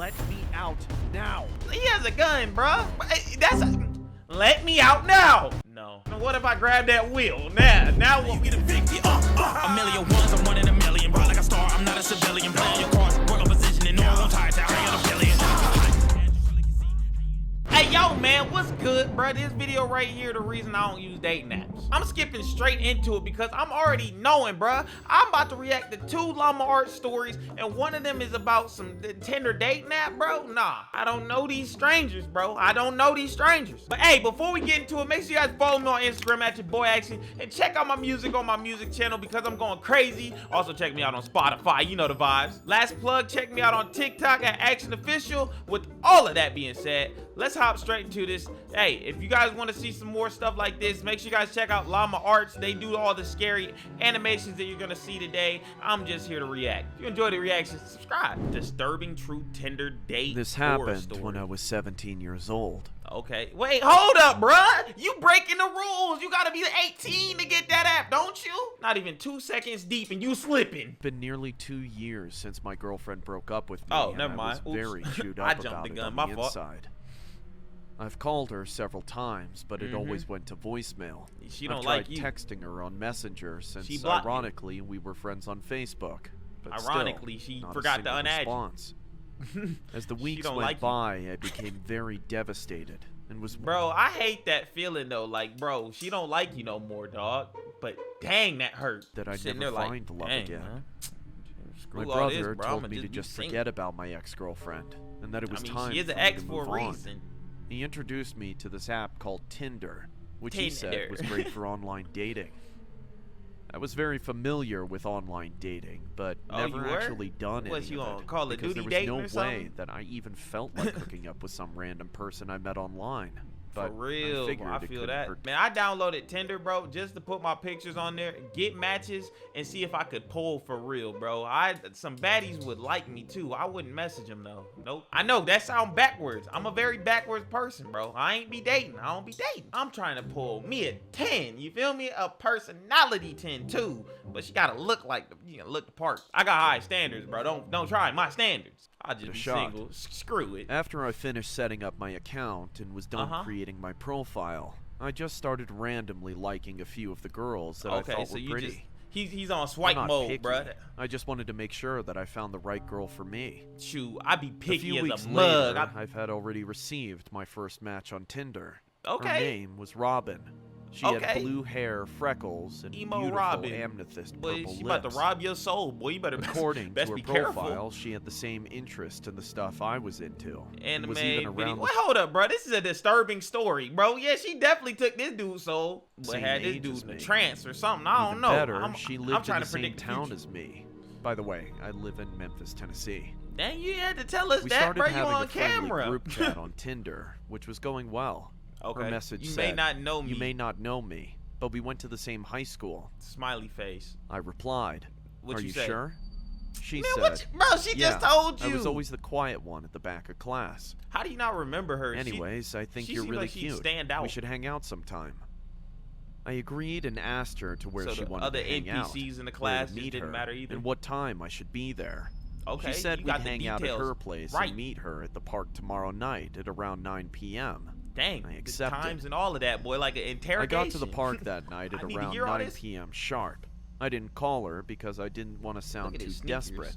let me out now. He has a gun, bruh. Let me out now. No. What if I grab that wheel? Now what we the victim? A million ones, I'm one in a million. Bro, like a star, I'm not a civilian. Playing your cards, work on position, and no one tied to higher the billion. Hey, yo, man, what's good, bruh? This video right here, the reason I don't use dating apps. I'm skipping straight into it because I'm already knowing, bruh. I'm about to react to 2 llama art stories, and one of them is about some Tinder dating app, bro. Nah, I don't know these strangers, bro. I don't know these strangers. But hey, before we get into it, make sure you guys follow me on Instagram at your boy Action, and check out my music on my music channel because I'm going crazy. Also, check me out on Spotify. You know the vibes. Last plug, check me out on TikTok at Action Official. With all of that being said, let's hop straight into this. Hey, if you guys want to see some more stuff like this, make sure you guys check out Llama Arts. They do all the scary animations that you're gonna see today. I'm just here to react. If you enjoy the reaction, subscribe. Disturbing true Tinder date. This happened when I was 17 years old. Okay, wait, hold up, bruh. You breaking the rules. You gotta be 18 to get that app, don't you? Not even 2 seconds deep and you slipping. It's been nearly 2 years since my girlfriend broke up with me. Oh, never mind. I was very chewed I up jumped about the it gun. on My the fault. inside. I've called her several times, but it always went to voicemail. She don't I've like tried you. texting her on Messenger since, She blocked you. ironically, we were friends on Facebook. But Ironically, still, she not forgot a to single unadd you. response. As the weeks don't went like you. by, I became very devastated and was. Bro, I hate that feeling though. Like, bro, she don't like you no more, dog. But dang, that hurt. That I'd Sitting never there find love dang, again. man. My Screw all this, brother bro. told I'ma me to be just single. forget about my ex-girlfriend and that it was I mean, time she is for an me ex to for move a on. reason. He introduced me to this app called Tinder, which he Tinder. said was great for online dating. I was very familiar with online dating, but never you were? actually done Was any you of on it Call of because Duty there was dating no or way something? that I even felt like hooking up with some random person I met online. But For real, I figured I it feel couldn't that. hurt. Man, I downloaded Tinder, bro, just to put my pictures on there, get matches, and see if I could pull for real, bro. Some baddies would like me too. I wouldn't message them though. Nope. I know that sound backwards. I'm a very backwards person, bro. I ain't be dating. I don't be dating. I'm trying to pull me a 10. You feel me? A personality 10 too. But she gotta look like look the part. I got high standards, bro. Don't try my standards. I just be shot. single. Screw it. After I finished setting up my account and was done creating my profile, I just started randomly liking a few of the girls that I thought so were you pretty. just he's on I'm swipe not mode, picky. bro. I just wanted to make sure that I found the right girl for me. Shoot, I be A picky few as weeks a mug. later, I've had already received my first match on Tinder. Her Okay. name was Robin. She had blue hair, freckles, and Emo beautiful Robin. amethyst Boy, purple she lips. about to rob your soul, boy. You better According best to her be profile, careful. she had the same interest in the stuff I was into. Anime was even video. around Wait, hold up, bro. This is a disturbing story, bro. Yeah, she definitely took this dude's soul, but Same had this age dude as in a me. trance or something. I don't Even know. better, she I'm lived in trying the to same predict the town future. as me. By the way, I live in Memphis, Tennessee. Dang, you had to tell us We that, started bro. You having on a friendly camera. group chat on Tinder, which was going well. Okay. Her message You said, may not know me. "You may not know me, but we went to the same high school." Smiley face. I replied, What "Are you you say? sure?" She Man, said, bro, she "Yeah, just told you. I was always the quiet one at the back of class." How do you not remember her? Anyways, I think she you're seemed really like she'd cute. stand out. We should hang out sometime. I agreed and asked her to where So she the wanted other to hang out, NPCs in the where class to just meet didn't her, matter either? and what time I should be there. Okay, She said you we'd got the hang out at details her place right. and meet her at the park tomorrow night at around 9 p.m. Dang, I the accepted. times and all of that, boy, like an I interrogation. got to the park that night at I need to around hear all 9 this. p.m. sharp. I didn't call her because I didn't want to sound at too his sneakers. desperate.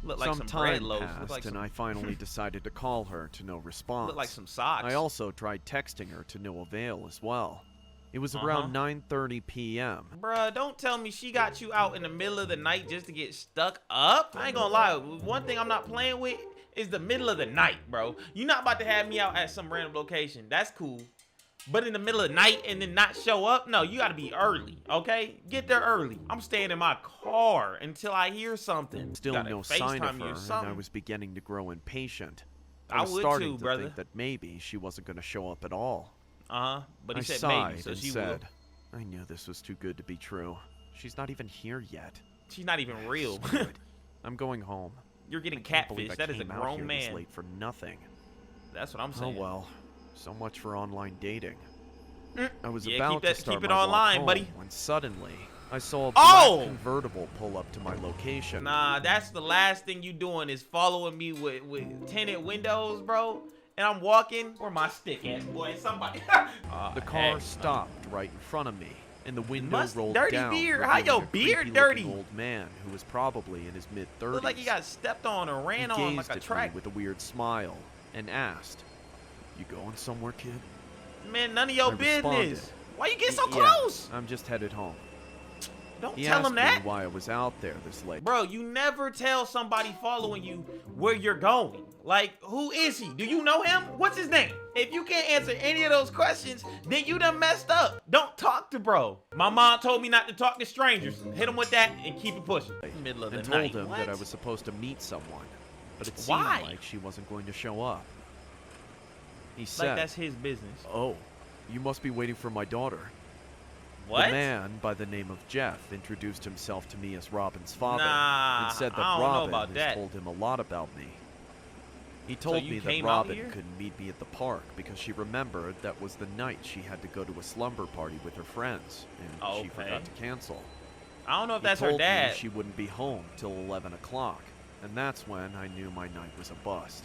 Look like some bread time loaves. passed, Look like and some, I finally decided to call her to no response. look like some socks. I also tried texting her to no avail as well. It was around 9:30 p.m. Bruh, don't tell me she got you out in the middle of the night just to get stuck up. I ain't gonna lie. One thing I'm not playing with is the middle of the night, bro. You're not about to have me out at some random location. That's cool. But in the middle of the night and then not show up? No, you gotta be early, okay? Get there early. I'm staying in my car until I hear something. Still Gotta no sign of FaceTime me or her, and I something. was beginning to grow impatient. I was would starting too, to brother. think that maybe she wasn't going to show up at all. But he I said sighed maybe, so and she said, will. "I knew this was too good to be true. She's not even here yet." She's not even real. Screw it. I'm going home. You're getting I can't believe catfish. I That is a came out grown here man. This late for nothing. That's what I'm Oh saying. well, so much for online dating. I was Yeah, about keep that- to start keep it my walk online, home buddy. when suddenly I saw a Oh! black convertible pull up to my location. Nah, that's the last thing you doing is following me with tinted windows, bro. And I'm walking. Where my stick at, boy? Somebody. The car stopped right in front of me, and the window rolled dirty down. beard. How your revealing a beard creepy-looking dirty? old man who was probably in his mid-30s. Looked like he got stepped on or ran He on gazed like a at track. me with a weird smile and asked, "You going somewhere, kid?" Man, none of your I responded. business. Why you get so "Yeah, close? I'm just headed home." Don't He tell asked him that. me why I was out there this late. Bro, you never tell somebody following you where you're going. Like, who is he? Do you know him? What's his name? If you can't answer any of those questions, then you done messed up. Don't talk to bro. My mom told me not to talk to strangers. Hit him with that and keep it pushing. Middle of the and night. told him What? that I was supposed to meet someone, but it seemed Why? like she wasn't going to show up. He Like said, that's his business. "Oh, you must be waiting for my daughter." What? The man by the name of Jeff introduced himself to me as Robin's father Nah, and said that I don't know Robin about has that. told him a lot about me. He told you me that came out Robin here? couldn't meet me at the park because she remembered that was the night she had to go to a slumber party with her friends, and she Okay. forgot to cancel. I don't know if He that's her told me dad. she wouldn't be home till 11 o'clock, and that's when I knew my night was a bust.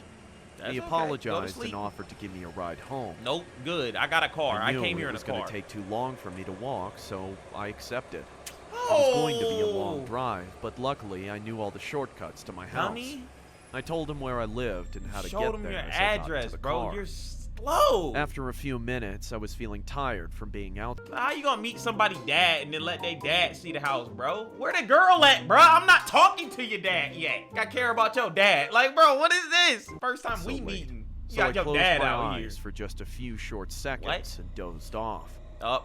That's He okay. Go to apologized sleep. and offered to give me a ride home. Nope, good. I got a car. I knew came here it in a was going car. to take too long for me to walk, so I accepted. It was going to be a long Oh, drive, but luckily I knew all the shortcuts to my house. dummy. I told him where I lived and how to Showed get him there your as I got into address, the bro. car. You're slow. After a few minutes, I was feeling tired from being out. How you gonna meet somebody dad and then let their dad see the house, bro? Where the girl at, bro? I'm not talking to your dad yet. I care about your dad. Like, bro, what is this? First time So we late. meeting. You So I got your closed dad my out here. eyes for just a few short seconds and dozed off.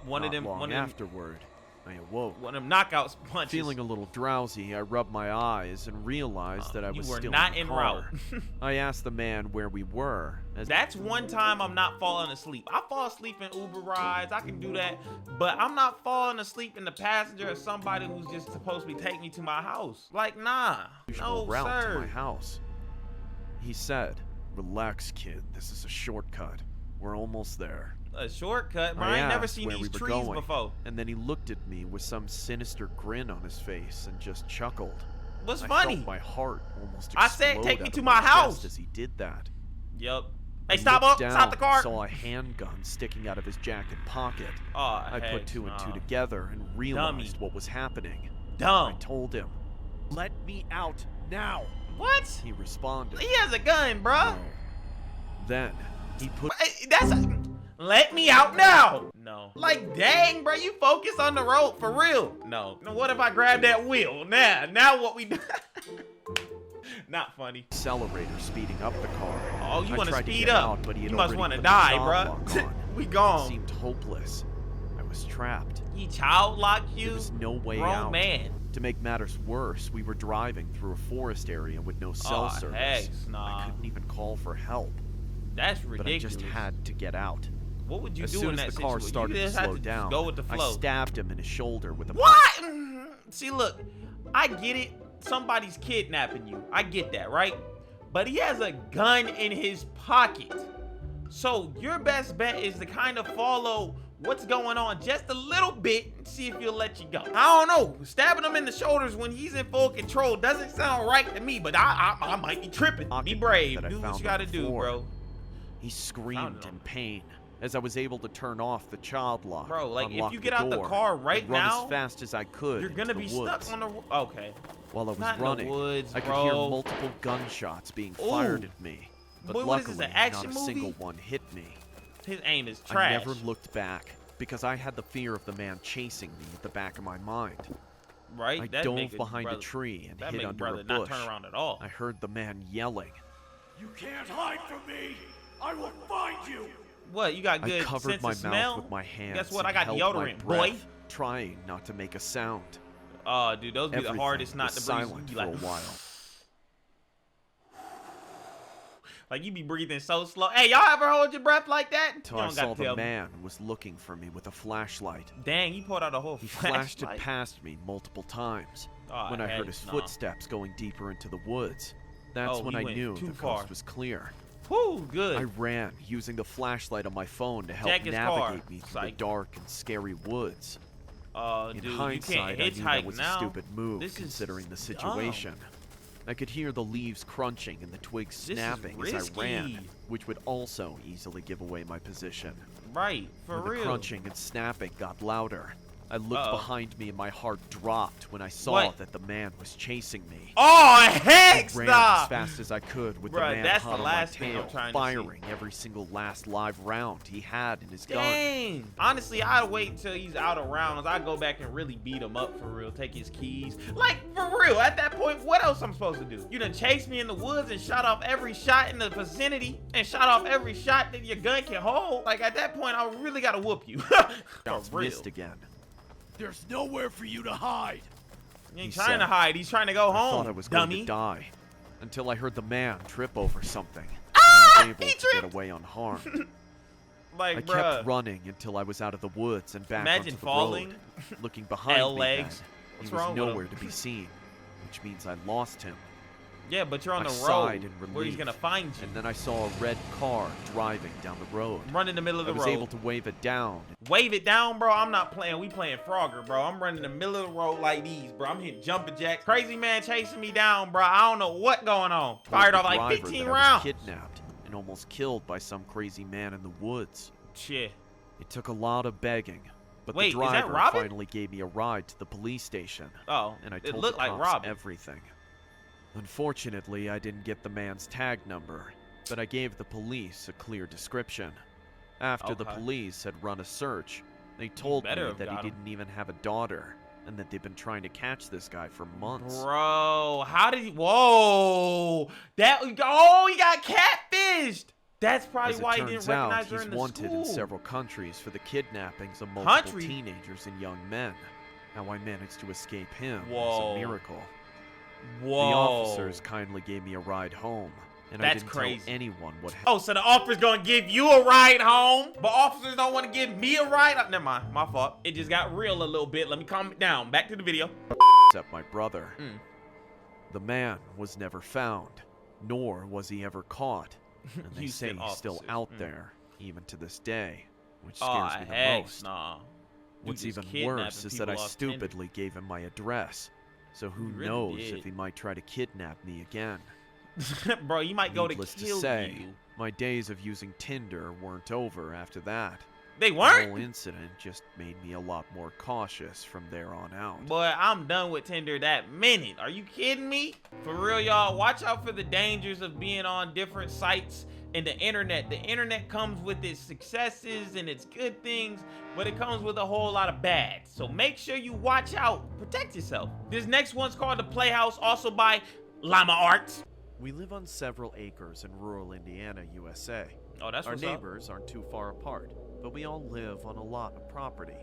One of Not them, long one of them, afterward, I awoke. one of them knockouts punches. Feeling a little drowsy, I rubbed my eyes and realized that I you was were still not in en the route. car. I asked the man where we were. As That's one time I'm not falling asleep. I fall asleep in Uber rides. I can do that. But I'm not falling asleep in the passenger of somebody who's just supposed to be taking me to my house. Like, nah. usual No, route to sir. my house. He said, "Relax, kid. This is a shortcut. We're almost there." A shortcut? Bro, I ain't never asked seen where these we were trees going, before. and then he looked at me with some sinister grin on his face and just chuckled. What's I funny? felt my heart almost I said, explode "Take me out to of my chest house." as he did that. Yup. I Hey, stop looked up. down Stop the car. and saw a handgun sticking out of his jacket pocket. Oh, I put two and two together and realized what was happening. I Dumb. told him, "Let me out now." What? He responded, He has a gun, bruh. "No." Then he put Hey, that's let me out now. No. Like, dang, bro, you focus on the road for real. No. Now, what if I grab that wheel? Now what we do? Not funny. accelerator speeding up the car. Oh, you I want to tried speed get up? out, but he had You must already want to put the die, child bruh. lock on. We It gone. seemed hopeless. I was trapped. He child locked you? There was no way Grown out. man. To make matters worse, we were driving through a forest area with no cell Aw, service. heck, nah. I couldn't even call for help, That's but I ridiculous. just had to get out. What would you As do soon in as that the car situation? started You to just had slow to down, go with the I flow. stabbed him in his shoulder with a What? See, look, I get it. Somebody's kidnapping you. I get that, right? But he has a gun in his pocket. So your best bet is to kind of follow what's going on just a little bit and see if he'll let you go. I don't know. Stabbing him in the shoulders when he's in full control doesn't sound right to me, but I might be tripping. Be brave. that I Do what found you gotta on the do, floor. bro. He screamed Found it in on- pain as I was able to turn off the child lock. Bro, like, if unlock you get out the door, car and right run now, as fast as I could You're gonna into be the woods. stuck on the... Okay. While I was Not in the running, woods, I could hear bro. multiple gunshots being Ooh. fired at me. But Boy, what is this, luckily, an action not a movie? single one hit me. His aim is I trash. never looked back because I had the fear of the man chasing me at the back of my mind. Right? I That dove make a behind brother- a tree and That hid make under brother a not bush. turn around at all. I heard the man yelling. You can't hide from me! I will find you! What? You got good I covered sense my of smell? mouth with my hands. Guess what? and I got held my deodorant, boy. breath, trying not to make a sound. Oh, dude, those be the Everything hardest not was to breathe. silent You for be like, a while. like you be breathing so slow. Hey, y'all ever hold your breath like that? Until you I don't saw got to the tell me. man was looking for me with a flashlight. Dang, he pulled out a whole He flashed it flashlight. past me multiple times. Oh, When I heard heck his nah. footsteps going deeper into the woods, that's Oh, when he I went knew too the far. coast was clear. Whew, good. I ran, using the flashlight on my phone to help Check his navigate car. me through the Psych. dark and scary woods. In Dude, hindsight, you I can't knew that hitchhike was now. a stupid move This is considering the situation. I could hear the leaves crunching and the twigs This is snapping as I risky. ran, which would also easily give away my position. Right, for When the real. crunching and snapping got louder, I looked behind me and my heart dropped when I saw What? that the man was chasing me. Oh, I heck ran nah! as fast as I could with Bruh, the man that's hot the on last my thing I'm tail, trying to see. firing every single last live round he had in his gun. Dang. Honestly, I'd wait until he's out of rounds. I'd go back and really beat him up for real. Take his keys. Like, for real. At that point, what else I'm supposed to do? You done chased me in the woods and shot off every shot in the vicinity and shot off every shot that your gun can hold. Like, at that point, I really gotta whoop you. Shots For real. missed again. There's nowhere for you to hide. He ain't He trying to said. hide. He's trying to go I home, thought I was going dummy. to die until I heard the man trip over something. Ah, And I was able he to get tripped. away unharmed. Like, I bruh. kept running until I was out of the woods and back Imagine onto the falling. road. Looking behind L me, legs. then, What's he was wrong with nowhere him? to be seen, which means I lost him. Yeah, but you're on I the sighed road in where he's relief, gonna find you. And then I saw a red car driving down the road. Run in the middle of I the was road. able to wave it down. Wave it down, bro. I'm not playing. We playing Frogger, bro. I'm running in the middle of the road like these, bro. I'm hitting jumping jacks. Crazy man chasing me down, bro. I don't know what going on. Fired off Told the like driver 15 that I was rounds. kidnapped and almost killed by some crazy man in the woods. Shit. It took a lot of begging, but Wait, the is that driver Robin? finally gave me a ride to the police station. Oh, And I it told looked the like cops Robin. everything. Unfortunately, I didn't get the man's tag number, but I gave the police a clear description. After the Okay. police had run a search, they told me better have that he got him. didn't even have a daughter, and that they've been trying to catch this guy for months. Bro, how did he? Whoa, that he got catfished. That's probably As it why he didn't turns out, recognize her he's in the wanted school. in several countries for the kidnappings of multiple Country? teenagers and young men. How I managed to escape him Whoa. is a miracle. Whoa. The officers kindly gave me a ride home, and I That's didn't crazy. tell anyone what happened. Oh, so the officer's gonna give you a ride home, but officers don't want to give me a ride? Oh, never mind, my fault. It just got real a little bit. Let me calm it down. Back to the video. Except my brother. The man was never found, nor was he ever caught. And they say Houston he's still officers. out there, even to this day, which Oh, scares me the heck most. nah. Dude What's just even kidnapping worse is that I people off Tinder. stupidly gave him my address. So who You really knows did. if he might try to kidnap me again. Bro, you might go to Needless to kill say, you. my days of using Tinder weren't over after that. They The weren't? whole incident just made me a lot more cautious from there on out. Boy, I'm done with Tinder that minute. Are you kidding me? For real, y'all, watch out for the dangers of being on different sites and the internet. The internet comes with its successes and its good things, but it comes with a whole lot of bad. So make sure you watch out. Protect yourself. This next one's called The Playhouse, also by Llama Arts. We live on several acres in rural Indiana, USA. Oh, that's Our what's up. neighbors aren't too far apart, but we all live on a lot of property.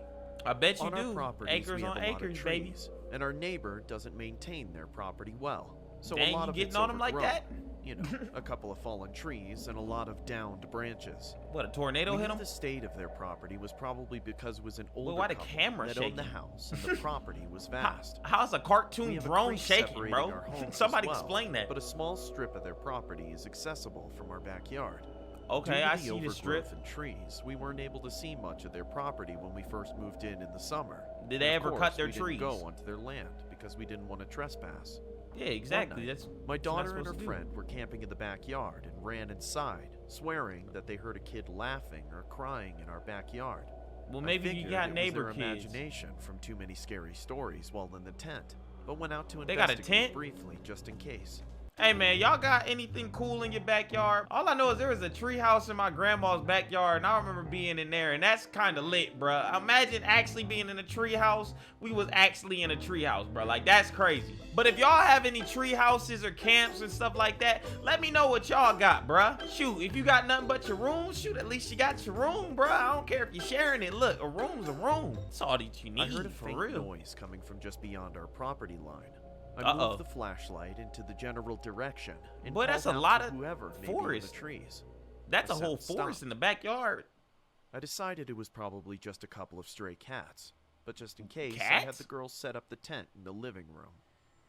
I bet you On our do. properties, Acres we have on a lot of acres, baby. trees, and our neighbor doesn't maintain their property well. So Dang, a lot you of getting it's on 'em like overgrown. that? You know, a couple of fallen trees and a lot of downed branches. What, a tornado We hit knew him? the state of their property was probably because it was an older why the couple camera that owned the shaking? house and the property was vast. How's a We cartoon have a drone creek shaking, separating bro? our homes as Somebody well, explain that. But a small strip of their property is accessible from our backyard. Okay, Due to I the see the overgrowth strip. and trees, we weren't able to see much of their property when we first moved in the summer. Did they And of ever cut course, their we trees? Didn't go onto their land because we didn't want to trespass. Yeah, exactly. One night, That's my what you're not daughter and her supposed to do. friend were camping in the backyard and ran inside, swearing that they heard a kid laughing or crying in our backyard. Well, I maybe you figured got it neighbor was their kids. imagination from too many scary stories while in the tent, but went out to They got a investigate tent? briefly just in case. Hey man, y'all got anything cool in your backyard? All I know is there was a tree house in my grandma's backyard, and I remember being in there, and that's kind of lit, bruh. Imagine actually being in a tree house. We was actually in a tree house, bruh. Like, that's crazy. But if y'all have any tree houses or camps and stuff like that, let me know what y'all got, bruh. Shoot, if you got nothing but your room, shoot, at least you got your room, bruh. I don't care if you're sharing it. Look, a room's a room. That's all that you need, I heard a for faint real. noise coming from just beyond our property line. I Uh-oh. moved the flashlight into the general direction and Boy, that's called a out lot to of whoever may be in forest. the trees. That's a The whole sound forest stopped. in the backyard. I decided it was probably just a couple of stray cats, but just in case, I had Cats? the girls set up the tent in the living room.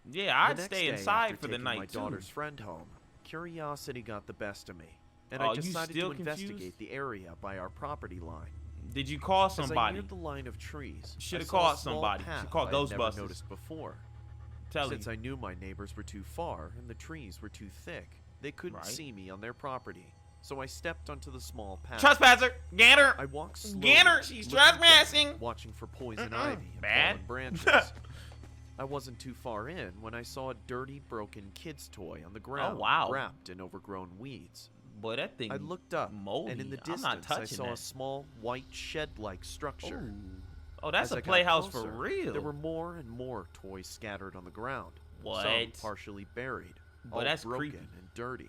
Yeah, The I'd next stay day, inside after for the taking my night too. daughter's friend home, curiosity got the best of me, and Oh, I you decided still to confused? investigate the area by our property line. Did you call As I somebody? neared the line of trees, Shoulda I saw a called small somebody. path Should call I had never Ghostbusters. noticed before. Tell Since you. I knew my neighbors were too far and the trees were too thick, they couldn't Right. see me on their property. So I stepped onto the small path. Trespasser! Ganner! I walked slowly, Ganner! She's looking down, trespassing! watching for poison ivy and Bad. fallen branches. I wasn't too far in when I saw a dirty, broken kid's toy on the ground, wow. wrapped in overgrown weeds. Boy, that thing I looked up, moldy. and in the I'm not distance, I touching saw that. a small, white, shed-like structure. Ooh. Oh, that's As a I got playhouse for closer, real. There were more and more toys scattered on the ground. What? Some partially buried, Boy, all that's broken creepy. and dirty.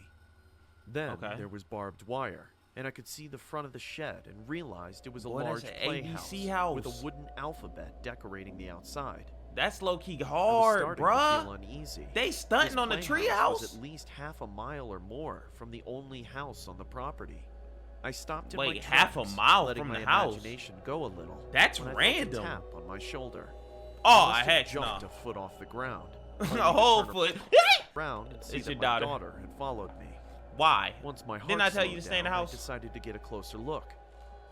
Then Okay. there was barbed wire, and I could see the front of the shed and realized it was a Boy, that's large an playhouse ABC house. with a wooden alphabet decorating the outside. That's low-key I was hard, starting to feel bruh. uneasy. They stunting This on the playhouse was treehouse? at least half a mile or more from the only house on the property. I stopped in my Wait, half a tracks, mile letting from my the house? imagination go a little. That's when I random. felt a tap on my shoulder. Oh, I must have heck jumped no. a foot off the ground. A planning to whole turn foot. around and see It's that your my daughter. daughter had followed me. Why? Once my heart Didn't I tell you slowed to stay in the down, house? I decided to get a closer look.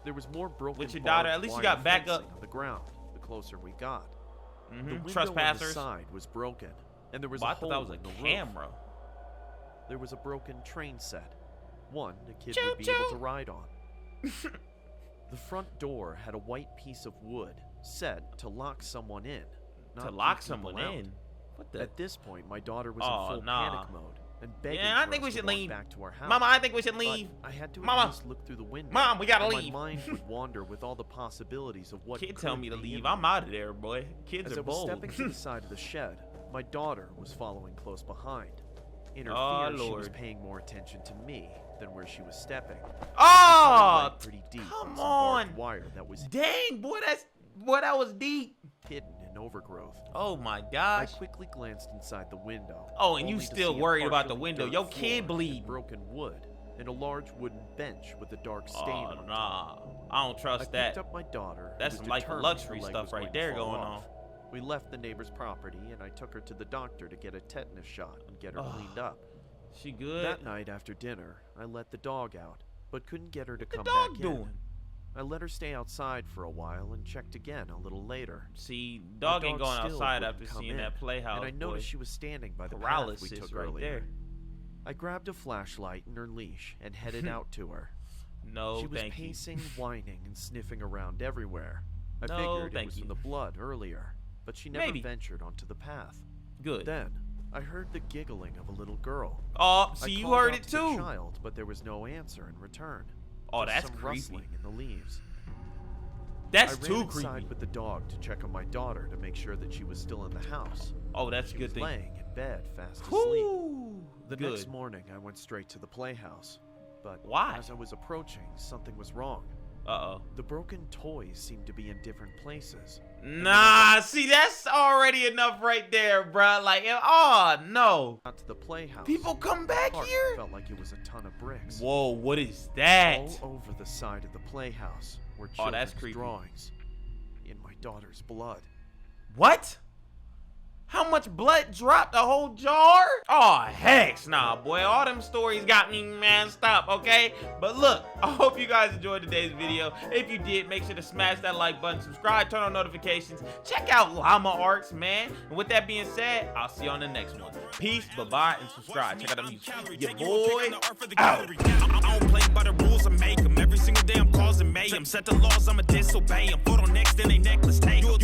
There was more broken With your daughter, barbed at least you wire got backup. fencing on the ground the closer we got. The Mm-hmm. window on the Trespassers. side was broken, and there was Well, a I thought hole that was in the a roof. camera. There was a broken train set. One a kid Choo would be able choo. to ride on. The front door had a white piece of wood set to lock someone in. Not To keep lock people someone out. in? What the? At this point, my daughter was Oh, in full nah. panic mode and begging Yeah, I for think us we to should walk leave. back to our house. Mama, I think we should But leave. I had to Mama. at least look through the window. Mom, we gotta or leave. My mind would wander with all the possibilities of what Kid could tell me to be leave. in I'm there. out of there, boy. Kids As are I was bold. stepping to the side of the shed, my daughter was following close behind. In her Oh, fear, she was Lord. paying more attention to me than where she was stepping. Oh, Right pretty deep come in some barbed on. wire that was Dang, boy, that was deep. hidden in overgrowth. Oh my I gosh. quickly glanced inside the window. Oh, and you only to still see a worried about the partially window. dirt Your floor kid and bleeding. broken wood, and a large wooden bench with a dark stain Oh on it. nah, I don't I trust picked that. up my daughter. and That's was some like determined luxury her leg stuff was right going to there fall going off. on. We left the neighbor's property, and I took her to the doctor to get a tetanus shot and get her cleaned up. She good? That night after dinner, I let the dog out, but couldn't get her to What the come dog back doing? in. I let her stay outside for a while and checked again a little later. See, My dog ain't dog going still outside wouldn't after come seeing in, that playhouse. and I boy. noticed she was standing by the path we Paralysis took right earlier. there. I grabbed a flashlight and her leash and headed out to her. No, She was thank you. pacing, whining, and sniffing around everywhere. I No, figured it thank was you. from the blood earlier, but she never Maybe. ventured onto the path. Good. Then, I heard the giggling of a little girl. Oh, I see, you called heard out it to the too. child, but there was no answer in return. Oh, Just that's some creepy. rustling in the leaves. That's I ran too inside creepy. with the dog to check on my daughter to make sure that she was still in the house. Oh, that's a She good was thing. laying in bed, fast asleep. Whoo! The Good. next morning, I went straight to the playhouse. But Why? as I was approaching, something was wrong. Uh-oh. The broken toys seemed to be in different places. Nah, see, that's already enough right there, bruh. Like, oh, no. Got to the playhouse. People come back Heart here? felt like it was a ton of bricks. Whoa, what is that? All over the side of the playhouse were Oh, that's children's creepy. drawings. In my daughter's blood. What? How much blood dropped? A whole jar? Oh, heck nah, boy. All them stories got me messed up, okay? But look, I hope you guys enjoyed today's video. If you did, make sure to smash that like button, subscribe, turn on notifications. Check out Llama Arts, man. And with that being said, I'll see you on the next one. Peace, bye-bye, and subscribe. Check out the music. Your boy out. I don't play by the rules, I make them. Every single day I'm causing mayhem. Set the laws, I'ma disobey them. Photo next, then they necklace take 'em.